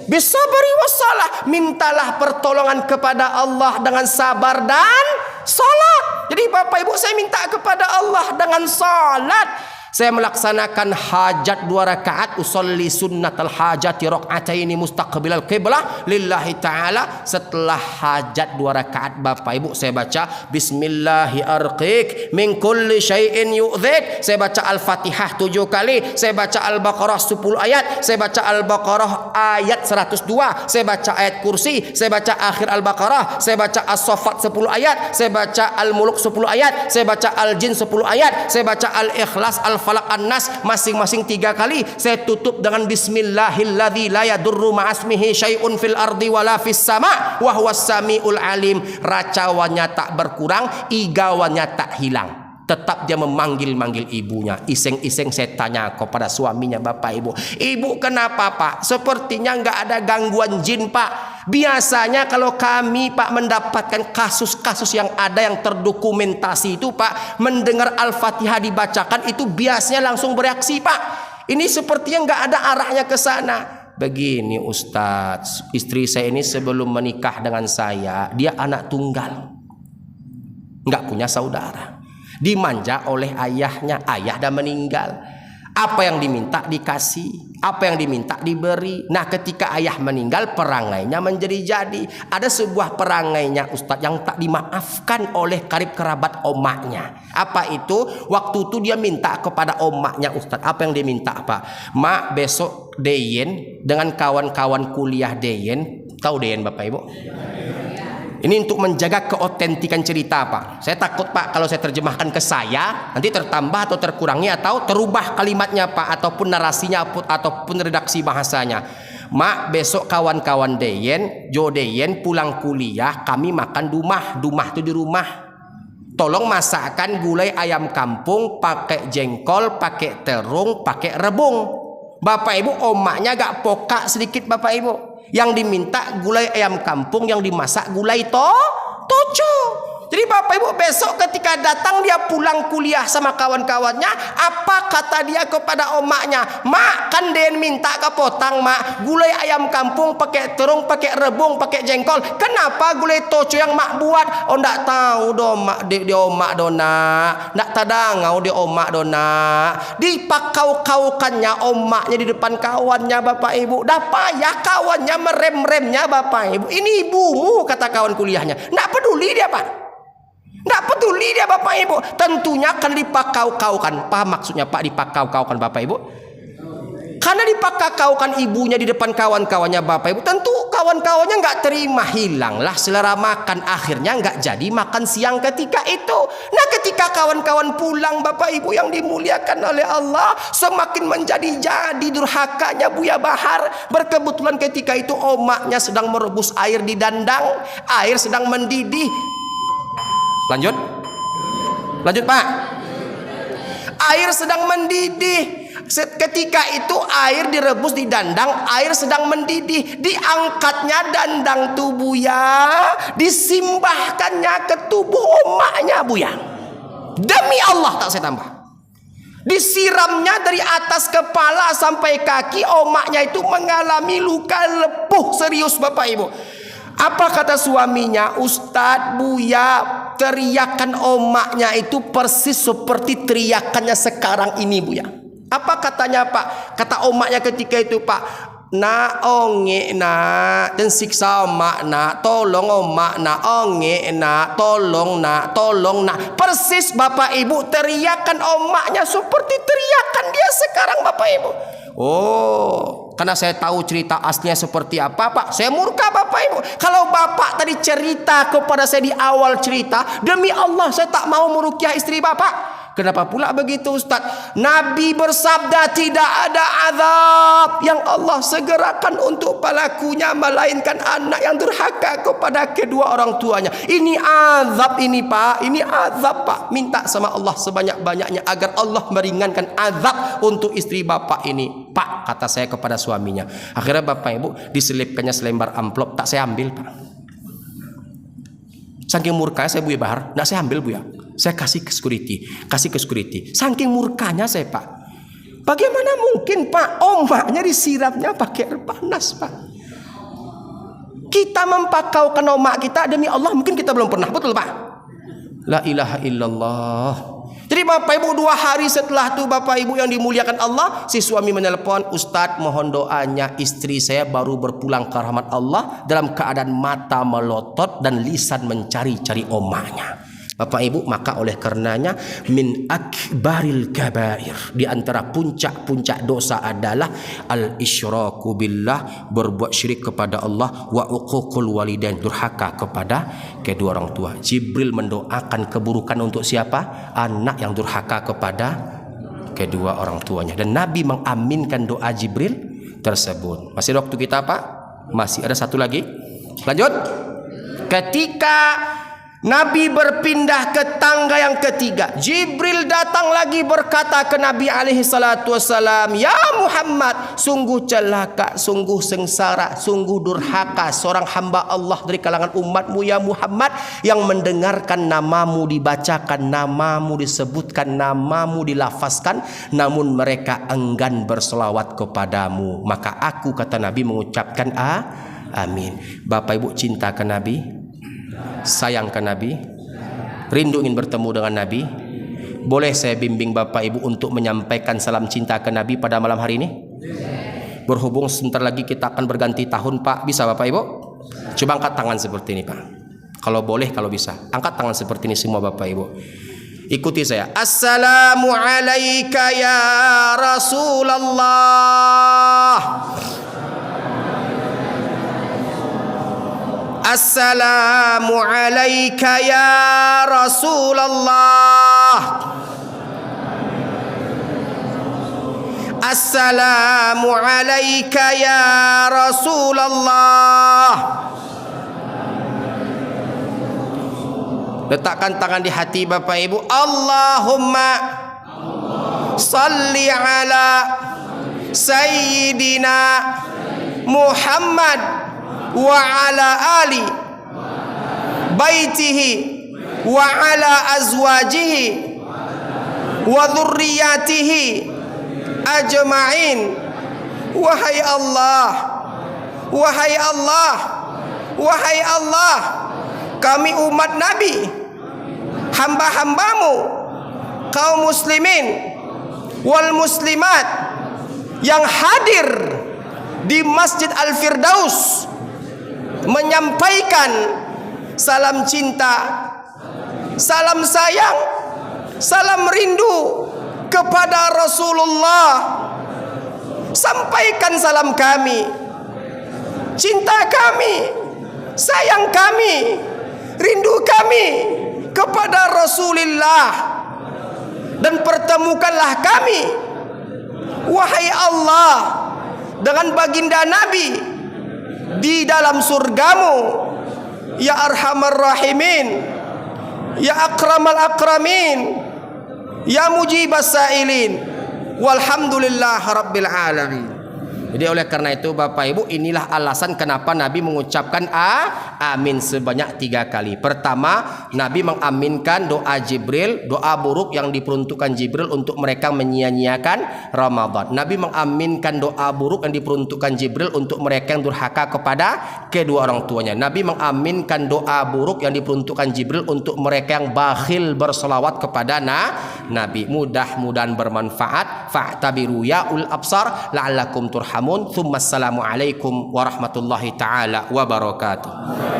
bisabri wassalah. Mintalah pertolongan kepada Allah dengan sabar dan salat. Jadi Bapak Ibu, saya minta kepada Allah dengan salat. Saya melaksanakan hajat 2 rakaat, usolli sunnatal hajati raq'ataini mustaqbilal qiblah lillahi ta'ala. Setelah hajat 2 rakaat, Bapak Ibu, saya baca Bismillahi arqiq min kulli syai'in yu'dhik. Saya baca Al-Fatihah 7 kali. Saya baca Al-Baqarah 10 ayat. Saya baca Al-Baqarah ayat 102. Saya baca ayat kursi. Saya baca akhir Al-Baqarah. Saya baca As-Saffat 10 ayat. Saya baca Al-Muluk 10 ayat. Saya baca Al-Jin 10 ayat. Saya baca Al-Ikhlas, Al-Falaq, An-Nas masing-masing 3 kali. Saya tutup dengan Bismillahilladzi la yadurru ma'asmihi syai'un fil ardi wala fis sama' wa huwas samiul alim. Racawannya tak berkurang, igawannya tak hilang. Tetap dia memanggil-manggil ibunya. Iseng-iseng saya tanya kepada suaminya, Bapak Ibu, Ibu kenapa, Pak? Sepertinya nggak ada gangguan jin, Pak. Biasanya kalau kami, Pak, mendapatkan kasus-kasus yang ada yang terdokumentasi itu, Pak, mendengar Al-Fatihah dibacakan itu biasanya langsung bereaksi, Pak. Ini sepertinya nggak ada arahnya ke sana. Begini Ustadz, istri saya ini sebelum menikah dengan saya, dia anak tunggal, nggak punya saudara. Dimanja oleh ayahnya, ayah dah meninggal. Apa yang diminta dikasih, apa yang diminta diberi. Nah, ketika ayah meninggal, perangainya menjadi-jadi. Ada sebuah perangainya, Ustadz, yang tak dimaafkan oleh karib kerabat omaknya. Apa itu? Waktu itu dia minta kepada omaknya, Ustadz. Apa yang dia minta, Pak? Mak, besok Deyen dengan kawan-kawan kuliah Deyen. Tahu Deyen, Bapak Ibu? Ini untuk menjaga keotentikan cerita, Pak. Saya takut, Pak, kalau saya terjemahkan ke saya, nanti tertambah atau terkurangi atau terubah kalimatnya, Pak, ataupun narasinya ataupun redaksi bahasanya. Mak, besok kawan-kawan Deyen, Jo Deyen pulang kuliah, kami makan dumah. Dumah itu di rumah. Tolong masakkan gulai ayam kampung pakai jengkol, pakai terung, pakai rebung. Bapak Ibu, omaknya agak pokak sedikit, Bapak Ibu. Yang diminta gulai ayam kampung, yang dimasak gulai toco. Jadi Bapak Ibu, besok ketika datang dia pulang kuliah sama kawan-kawannya, apa kata dia kepada omaknya? Mak, kan Den minta ke potang, Mak, gulai ayam kampung pakai terung, pakai rebung, pakai jengkol. Kenapa gulai toco yang Mak buat? Oh, ndak tahu do Mak, di omak dona. Ndak tadangau di omak dona. Dipakau-kaukannya omaknya di depan kawannya, Bapak Ibu. Dah payah kawannya merem-remnya, Bapak Ibu. Ini ibumu, kata kawan kuliahnya. Ndak peduli dia, Pak. Nggak peduli dia, Bapak Ibu. Tentunya akan dipakau-kaukan. Paham maksudnya, Pak, dipakau-kaukan, Bapak Ibu? Karena dipakau-kaukan ibunya di depan kawan-kawannya, Bapak Ibu. Tentu kawan-kawannya nggak terima, hilanglah selera makan. Akhirnya nggak jadi makan siang ketika itu. Nah, ketika kawan-kawan pulang, Bapak Ibu yang dimuliakan oleh Allah, semakin menjadi-jadi durhakanya Buya Bahar. Berkebetulan ketika itu omaknya sedang merebus air di dandang. Air sedang mendidih. Lanjut Pak. Air sedang mendidih. Ketika itu air direbus di dandang, air sedang mendidih. Diangkatnya dandang tubuh ya, disimbahkannya ke tubuh omaknya, Buya. Demi Allah, tak saya tambah. Disiramnya dari atas kepala sampai kaki, omaknya itu mengalami luka lepuh serius, Bapak Ibu. Apa kata suaminya? Ustadz, Buya, teriakan omaknya itu persis seperti teriakannya sekarang ini, Buya. Apa katanya, Pak? Kata omaknya ketika itu, Pak, nak onge nak dan siksa mak nak tolong mak nak onge nak tolong nak persis bapak ibu teriakan omaknya seperti teriakan dia sekarang bapak ibu. Oh, karena saya tahu cerita aslinya seperti apa pak, saya murka bapak ibu. Kalau bapak tadi cerita kepada saya di awal cerita, demi Allah saya tak mau merukyah istri bapak. Kenapa pula begitu Ustaz? Nabi bersabda tidak ada azab yang Allah segerakan untuk pelakunya melainkan anak yang durhaka kepada kedua orang tuanya. Ini azab ini pak, ini azab pak. Minta sama Allah sebanyak-banyaknya agar Allah meringankan azab untuk istri bapak ini. Pak, kata saya kepada suaminya. Akhirnya bapak ibu diselipkannya selembar amplop, tak saya ambil pak. Saking murkanya saya Buya Bahar, nggak saya ambil Buya. Saya kasih ke security. Saking murkanya saya pak. Bagaimana mungkin pak omaknya disiramnya pakai air panas pak? Kita mempakaukan omak kita demi Allah mungkin kita belum pernah, betul pak? La ilaha illallah. Jadi bapak ibu 2 hari setelah itu bapak ibu yang dimuliakan Allah, si suami menelpon, Ustadz mohon doanya istri saya baru berpulang ke rahmat Allah dalam keadaan mata melotot dan lisan mencari-cari omaknya. Bapak ibu, maka oleh karenanya min akbaril kabair, di antara puncak-puncak dosa adalah al isyraku billah, berbuat syirik kepada Allah, wa uququl walidain, durhaka kepada kedua orang tua. Jibril mendoakan keburukan untuk siapa? Anak yang durhaka kepada kedua orang tuanya, dan Nabi mengaminkan doa Jibril tersebut. Masih ada waktu kita Pak? Masih ada satu lagi. Lanjut. Ketika Nabi berpindah ke tangga yang ketiga, Jibril datang lagi berkata ke Nabi alaihi salatu wassalam, ya Muhammad, sungguh celaka, sungguh sengsara, sungguh durhaka seorang hamba Allah dari kalangan umatmu ya Muhammad, yang mendengarkan namamu dibacakan, namamu disebutkan, namamu dilafazkan, namun mereka enggan berselawat kepadamu. Maka aku, kata Nabi, mengucapkan amin. Bapak ibu cinta ke Nabi? Sayang ke Nabi? Rindu ingin bertemu dengan Nabi? Boleh saya bimbing bapak ibu untuk menyampaikan salam cinta ke Nabi pada malam hari ini? Berhubung sebentar lagi kita akan berganti tahun pak, bisa bapak ibu? Coba angkat tangan seperti ini pak. Kalau boleh, kalau bisa angkat tangan seperti ini semua bapak ibu. Ikuti saya. Assalamu alayka ya Rasulullah. Assalamu alayka ya Rasulullah. Assalamu alayka ya Rasulullah. Letakkan tangan di hati bapak ibu. Allahumma salli ala Sayyidina Muhammad wa ala ali baitihi wa ala azwajihi wa dhurriyyatihi ajma'in. Wahai Allah, wahai Allah, wahai Allah, kami umat Nabi, hamba-hambamu, kaum muslimin wal muslimat yang hadir di Masjid Al-Firdaus menyampaikan salam cinta, salam sayang, salam rindu kepada Rasulullah. Sampaikan salam kami, cinta kami, sayang kami, rindu kami kepada Rasulullah, dan pertemukanlah kami, wahai Allah, dengan baginda Nabi di dalam surgamu, ya arhamar rahimin, ya akramal akramin, ya mujibas sailin, walhamdulillah rabbil alamin. Jadi oleh karena itu bapak ibu, inilah alasan kenapa Nabi mengucapkan amin sebanyak 3 kali. Pertama, Nabi mengaminkan doa Jibril, doa buruk yang diperuntukkan Jibril untuk mereka menyia-nyiakan Ramadan. Nabi mengaminkan doa buruk yang diperuntukkan Jibril untuk mereka yang durhaka kepada kedua orang tuanya. Nabi mengaminkan doa buruk yang diperuntukkan Jibril untuk mereka yang bakhil berselawat kepada Nabi. Mudah-mudahan bermanfaat. Fa'tabiru ya ul absar la'allakum turhamun. turhamun. Tsumma assalamu alaikum warahmatullahi taala wabarakatuh.